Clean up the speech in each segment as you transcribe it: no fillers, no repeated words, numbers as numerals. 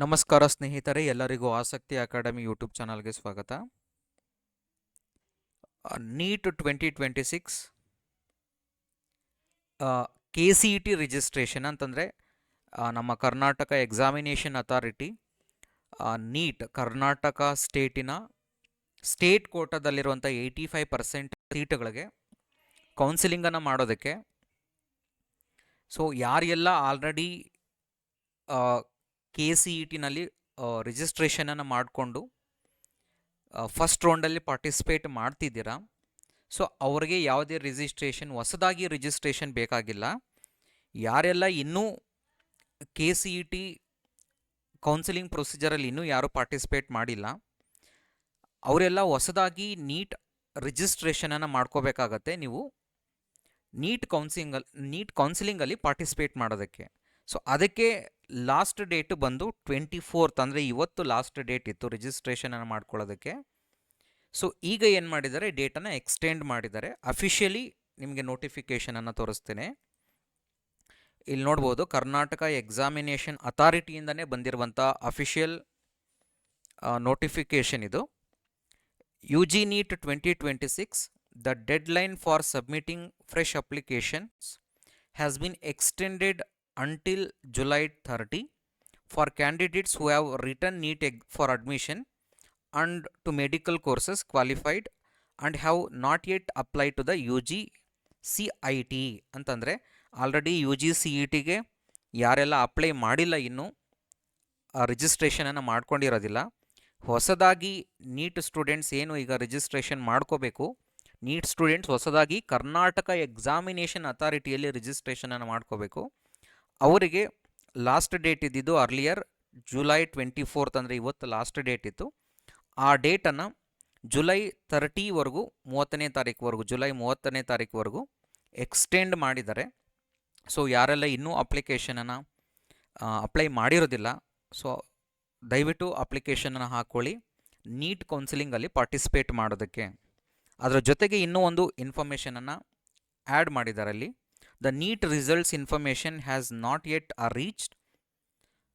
ನಮಸ್ಕಾರ ಸ್ನೇಹಿತರೆ, ಎಲ್ಲರಿಗೂ ಆಸಕ್ತಿ ಅಕಾಡೆಮಿ ಯೂಟ್ಯೂಬ್ ಚಾನಲ್ಗೆ ಸ್ವಾಗತ. ನೀಟ್ 2026 KCET ರಿಜಿಸ್ಟ್ರೇಷನ್ ಅಂತಂದರೆ ನಮ್ಮ Karnataka examination authority NEET Karnataka state ಕೋಟಾದಲ್ಲಿರುವಂಥ 85% ಸೀಟುಗಳಿಗೆ ಕೌನ್ಸಿಲಿಂಗನ್ನು ಮಾಡೋದಕ್ಕೆ. ಸೊ ಯಾರೆಲ್ಲ ಆಲ್ರೆಡಿ KCETನಲ್ಲಿ ರಿಜಿಸ್ಟ್ರೇಷನನ್ನು ಮಾಡಿಕೊಂಡು ಫಸ್ಟ್ ರೌಂಡಲ್ಲಿ ಪಾರ್ಟಿಸಿಪೇಟ್ ಮಾಡ್ತಿದ್ದೀರಾ, ಸೊ ಅವ್ರಿಗೆ ಯಾವುದೇ ಹೊಸದಾಗಿ ರಿಜಿಸ್ಟ್ರೇಷನ್ ಬೇಕಾಗಿಲ್ಲ. ಯಾರೆಲ್ಲ ಇನ್ನೂ KCET ಕೌನ್ಸಿಲಿಂಗ್ ಪ್ರೊಸೀಜರಲ್ಲಿ ಇನ್ನೂ ಯಾರೂ ಪಾರ್ಟಿಸಿಪೇಟ್ ಮಾಡಿಲ್ಲ, ಅವರೆಲ್ಲ ಹೊಸದಾಗಿ ನೀಟ್ ರಿಜಿಸ್ಟ್ರೇಷನನ್ನು ಮಾಡ್ಕೋಬೇಕಾಗತ್ತೆ ನೀವು ನೀಟ್ ಕೌನ್ಸಿಲಿಂಗಲ್ಲಿ ಪಾರ್ಟಿಸಿಪೇಟ್ ಮಾಡೋದಕ್ಕೆ. ಸೊ ಅದಕ್ಕೆ ಲಾಸ್ಟ್ ಡೇಟ್ ಬಂದು 24th, ಅಂದರೆ ಇವತ್ತು ಲಾಸ್ಟ್ ಡೇಟ್ ಇತ್ತು ರಿಜಿಸ್ಟ್ರೇಷನನ್ನು ಮಾಡ್ಕೊಳ್ಳೋದಕ್ಕೆ. ಸೊ ಈಗ ಏನು ಮಾಡಿದ್ದಾರೆ, ಡೇಟನ್ನು ಎಕ್ಸ್ಟೆಂಡ್ ಮಾಡಿದ್ದಾರೆ. ಅಫಿಷಿಯಲಿ ನಿಮಗೆ ನೋಟಿಫಿಕೇಷನನ್ನು ತೋರಿಸ್ತೇನೆ. ಇಲ್ಲಿ ನೋಡ್ಬೋದು, ಕರ್ನಾಟಕ ಎಕ್ಸಾಮಿನೇಷನ್ ಅಥಾರಿಟಿಯಿಂದನೇ ಬಂದಿರುವಂಥ ಅಫಿಷಿಯಲ್ ನೋಟಿಫಿಕೇಷನ್ ಇದು. UG NEET 2026, the deadline for submitting fresh applications has been extended until July 30 for candidates who have written NEET for admission and to medical courses qualified and have not yet applied to the UG CET. ಅಂತಂದರೆ already UG CETಗೆ ಯಾರೆಲ್ಲ apply ಮಾಡಿಲ್ಲ, ಇನ್ನೂ ರಿಜಿಸ್ಟ್ರೇಷನನ್ನು ಮಾಡ್ಕೊಂಡಿರೋದಿಲ್ಲ, ಹೊಸದಾಗಿ neat students ಏನು ಈಗ registration ಮಾಡ್ಕೋಬೇಕು, neat students ಹೊಸದಾಗಿ Karnataka examination ಅಥಾರಿಟಿಯಲ್ಲಿ ರಿಜಿಸ್ಟ್ರೇಷನನ್ನು ಮಾಡ್ಕೋಬೇಕು. ಅವರಿಗೆ ಲಾಸ್ಟ್ ಡೇಟ್ ಇದ್ದಿದ್ದು ಅರ್ಲಿಯರ್ July 24th, ಅಂದರೆ ಇವತ್ತು ಲಾಸ್ಟ್ ಡೇಟ್ ಇತ್ತು. ಆ ಡೇಟನ್ನು July 30ವರೆಗೂ, 30ನೇ ತಾರೀಕುವರೆಗೂ, July 30ನೇ ತಾರೀಕುವರೆಗೂ ಎಕ್ಸ್ಟೆಂಡ್ ಮಾಡಿದ್ದಾರೆ. ಸೊ ಯಾರೆಲ್ಲ ಇನ್ನೂ ಅಪ್ಲಿಕೇಶನನ್ನು ಅಪ್ಲೈ ಮಾಡಿರೋದಿಲ್ಲ, ಸೊ ದಯವಿಟ್ಟು ಅಪ್ಲಿಕೇಶನನ್ನು ಹಾಕ್ಕೊಳ್ಳಿ ನೀಟ್ ಕೌನ್ಸಿಲಿಂಗಲ್ಲಿ ಪಾರ್ಟಿಸಿಪೇಟ್ ಮಾಡೋದಕ್ಕೆ. ಅದರ ಜೊತೆಗೆ ಇನ್ನೂ ಒಂದು ಇನ್ಫಾರ್ಮೇಷನನ್ನು ಆ್ಯಡ್ ಮಾಡಿದ್ದಾರೆ ಅಲ್ಲಿ. The NEET results information has not yet reached.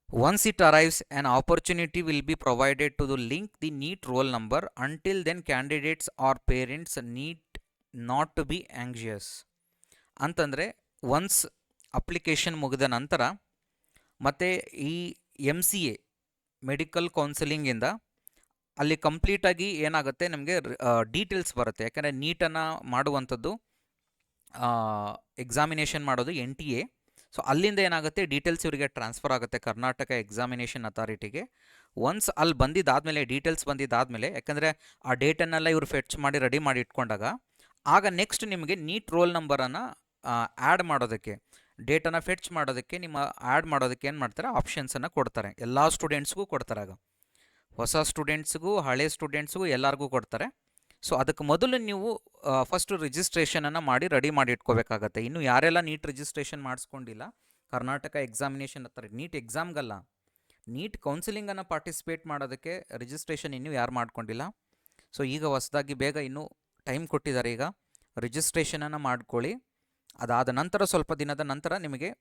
Once it arrives an opportunity will be provided to ದು link the NEET roll number. Until then candidates or parents need not to be anxious. ಅಂತಂದರೆ once application ಮುಗಿದ ನಂತರ ಮತ್ತು ಈ MCA medical ಕೌನ್ಸಿಲಿಂಗಿಂದ ಅಲ್ಲಿ ಕಂಪ್ಲೀಟಾಗಿ ಏನಾಗುತ್ತೆ, ನಮಗೆ ಡೀಟೇಲ್ಸ್ ಬರುತ್ತೆ. ಯಾಕಂದರೆ ನೀಟನ್ನು ಮಾಡುವಂಥದ್ದು, ಎಕ್ಸಾಮಿನೇಷನ್ ಮಾಡೋದು NTA. ಸೊ ಅಲ್ಲಿಂದ ಏನಾಗುತ್ತೆ, ಡೀಟೇಲ್ಸ್ ಇವರಿಗೆ ಟ್ರಾನ್ಸ್ಫರ್ ಆಗುತ್ತೆ ಕರ್ನಾಟಕ ಎಕ್ಸಾಮಿನೇಷನ್ ಅಥಾರಿಟಿಗೆ. ಒನ್ಸ್ ಅಲ್ಲಿ ಬಂದಿದ್ದಾದಮೇಲೆ, ಡೀಟೇಲ್ಸ್ ಬಂದಿದ್ದಾದಮೇಲೆ, ಯಾಕಂದರೆ ಆ ಡೇಟನ್ನೆಲ್ಲ ಇವರು ಫೆಚ್ ಮಾಡಿ ರೆಡಿ ಮಾಡಿ ಇಟ್ಕೊಂಡಾಗ, ಆಗ ನೆಕ್ಸ್ಟ್ ನಿಮಗೆ ನೀಟ್ ರೋಲ್ ನಂಬರನ್ನು ಆ್ಯಡ್ ಮಾಡೋದಕ್ಕೆ, ಡೇಟನ್ನು ಫೆಚ್ ಮಾಡೋದಕ್ಕೆ, ನಿಮ್ಮ ಆ್ಯಡ್ ಮಾಡೋದಕ್ಕೆ ಏನು ಮಾಡ್ತಾರೆ, ಆಪ್ಷನ್ಸನ್ನು ಕೊಡ್ತಾರೆ. ಎಲ್ಲ ಸ್ಟೂಡೆಂಟ್ಸ್ಗೂ ಕೊಡ್ತಾರೆ. ಆಗ ಹೊಸ ಸ್ಟೂಡೆಂಟ್ಸ್ಗೂ ಹಳೆ ಸ್ಟೂಡೆಂಟ್ಸ್ಗೂ ಎಲ್ಲರಿಗೂ ಕೊಡ್ತಾರೆ. ಸೊ ಅದಕ್ಕೆ ಮೊದಲು ನೀವು ಫಸ್ಟು ರಿಜಿಸ್ಟ್ರೇಷನನ್ನು ಮಾಡಿ ರೆಡಿ ಮಾಡಿ ಇಟ್ಕೋಬೇಕಾಗತ್ತೆ. ಇನ್ನು ಯಾರೆಲ್ಲ ನೀಟ್ ರಿಜಿಸ್ಟ್ರೇಷನ್ ಮಾಡಿಸ್ಕೊಂಡಿಲ್ಲ, ಕರ್ನಾಟಕ ಎಕ್ಸಾಮಿನೇಷನ್ ಅಥಾರಿಟಿ ನೀಟ್ ಎಕ್ಸಾಮ್ಗಲ್ಲ, ನೀಟ್ ಕೌನ್ಸಿಲಿಂಗನ್ನು ಪಾರ್ಟಿಸಿಪೇಟ್ ಮಾಡೋದಕ್ಕೆ ರಿಜಿಸ್ಟ್ರೇಷನ್ ಇನ್ನೂ ಯಾರು ಮಾಡ್ಕೊಂಡಿಲ್ಲ, ಸೊ ಈಗ ಹೊಸದಾಗಿ ಬೇಗ ಇನ್ನೂ ಟೈಮ್ ಕೊಟ್ಟಿದ್ದಾರೆ, ಈಗ ರಿಜಿಸ್ಟ್ರೇಷನನ್ನು ಮಾಡ್ಕೊಳ್ಳಿ. ಅದಾದ ನಂತರ ಸ್ವಲ್ಪ ದಿನದ ನಂತರ ನಿಮಗೆ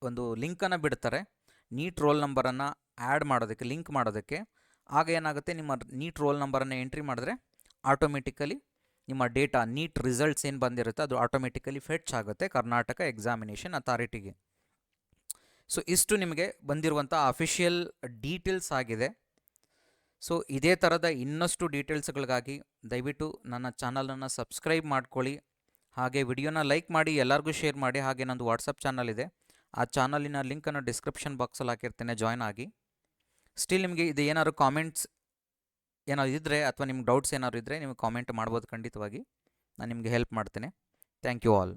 ಒಂದು ಲಿಂಕನ್ನು ಬಿಡ್ತಾರೆ ನೀಟ್ ರೋಲ್ ನಂಬರನ್ನು ಆ್ಯಡ್ ಮಾಡೋದಕ್ಕೆ, ಲಿಂಕ್ ಮಾಡೋದಕ್ಕೆ. ಆಗ ಏನಾಗುತ್ತೆ, ನಿಮ್ಮ ನೀಟ್ ರೋಲ್ ನಂಬರನ್ನು ಎಂಟ್ರಿ ಮಾಡಿದ್ರೆ ಆಟೋಮೆಟಿಕಲಿ ನಿಮ್ಮ ಡೇಟಾ, ನೀಟ್ ರಿಸಲ್ಟ್ಸ್ ಏನು ಬಂದಿರುತ್ತೆ ಅದು ಆಟೋಮೆಟಿಕಲಿ ಫೆಚ್ ಆಗುತ್ತೆ ಕರ್ನಾಟಕ ಎಕ್ಸಾಮಿನೇಷನ್ ಅಥಾರಿಟಿಗೆ. ಸೊ ಇಷ್ಟು ನಿಮಗೆ ಬಂದಿರುವಂಥ ಅಫಿಷಿಯಲ್ ಡೀಟೇಲ್ಸ್ ಆಗಿದೆ. ಸೊ ಇದೇ ಥರದ ಇನ್ನಷ್ಟು ಡೀಟೇಲ್ಸ್ಗಳಿಗಾಗಿ ದಯವಿಟ್ಟು ನನ್ನ ಚಾನಲನ್ನು ಸಬ್ಸ್ಕ್ರೈಬ್ ಮಾಡ್ಕೊಳ್ಳಿ. ಹಾಗೆ ವಿಡಿಯೋನ ಲೈಕ್ ಮಾಡಿ, ಎಲ್ಲರಿಗೂ ಶೇರ್ ಮಾಡಿ. ಹಾಗೆ ನಂದು ವಾಟ್ಸಪ್ ಚಾನಲ್ ಇದೆ, ಆ ಚಾನಲಿನ ಲಿಂಕನ್ನು ಡಿಸ್ಕ್ರಿಪ್ಷನ್ ಬಾಕ್ಸಲ್ಲಿ ಹಾಕಿರ್ತೇನೆ, ಜಾಯ್ನ್ ಆಗಿ. ಸ್ಟಿಲ್ ನಿಮಗೆ ಇದು ಏನಾದ್ರು ಕಾಮೆಂಟ್ಸ್ ಏನಾದ್ರು ಇದ್ದರೆ, ಅಥವಾ ನಿಮ್ಗೆ ಡೌಟ್ಸ್ ಏನಾದ್ರು ಇದ್ದರೆ ನೀವು ಕಾಮೆಂಟ್ ಮಾಡ್ಬೋದು, ಖಂಡಿತವಾಗಿ ನಾನು ನಿಮಗೆ ಹೆಲ್ಪ್ ಮಾಡ್ತೇನೆ. Thank you all.